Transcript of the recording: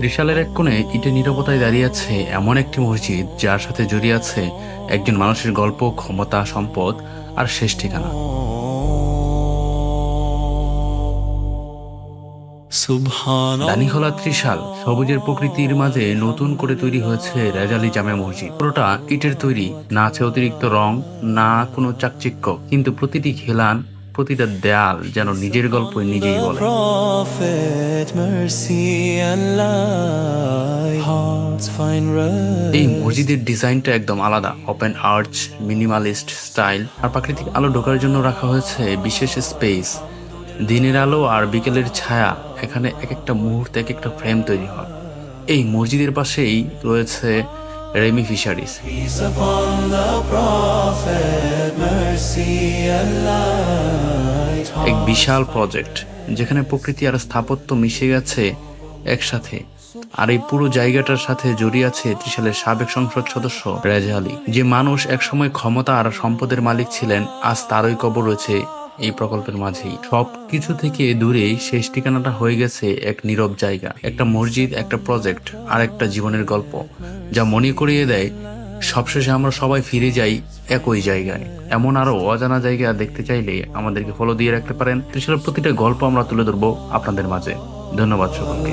ত্রিশালের এক কোণে ইটের নীরবতায় দাঁড়িয়ে আছে এমন একটি মসজিদ যার সাথে জড়িয়ে আছে একজন মানুষের গল্প, ক্ষমতা, সম্পদ আর শেষ ঠিকানা। দানিহলা ত্রিশাল সবুজের প্রকৃতির মাঝে নতুন করে তৈরি হয়েছে রেজালি জামে মসজিদ। পুরোটা ইটের তৈরি, না আছে অতিরিক্ত রং, না কোনো চাকচিক্য, কিন্তু প্রতিটি খিলান, প্রতিটা দেয়াল যেন নিজের গল্প নিজেই বলে। এই মসজিদের ডিজাইনটা একদম আলাদা, ওপেন আর্চ, মিনিমালিস্ট স্টাইল, আর প্রাকৃতিক আলো ঢোকার জন্য রাখা হয়েছে বিশেষ স্পেস। দিনের আলো আর বিকেলের ছায়া এখানে এক একটা মুহূর্তে এক একটা ফ্রেম তৈরি হয়। এই মসজিদের পাশেই রয়েছে রেমি ফিশারিজ, এক বিশাল প্রজেক্ট যেখানে প্রকৃতি আর স্থাপত্য মিশে গেছে একসাথে। আর এই পুরো জায়গাটার সাথে জড়িয়ে আছে ত্রিশালের সাবেক সংসদ সদস্য রেজা আলী, যে মানুষ একসময় ক্ষমতা আর সম্পদের মালিক ছিলেন, আজ তারই কবর রয়েছে এই প্রকল্পের মাঝেই। সবকিছু থেকে দূরে শেষ ঠিকানাটা হয়ে গেছে এক নীরব জায়গা, একটা মসজিদ, একটা প্রজেক্ট আর একটা জীবনের গল্প, যা মনে করিয়ে দেয় সবশেষে আমরা সবাই ফিরে যাই একই জায়গায়। এমন আরো অজানা জায়গা দেখতে চাইলে আমাদেরকে ফলো দিয়ে রাখতে পারেন। ত্রিশালের প্রতিটা গল্প আমরা তুলে ধরবো আপনাদের মাঝে। ধন্যবাদ সকলকে।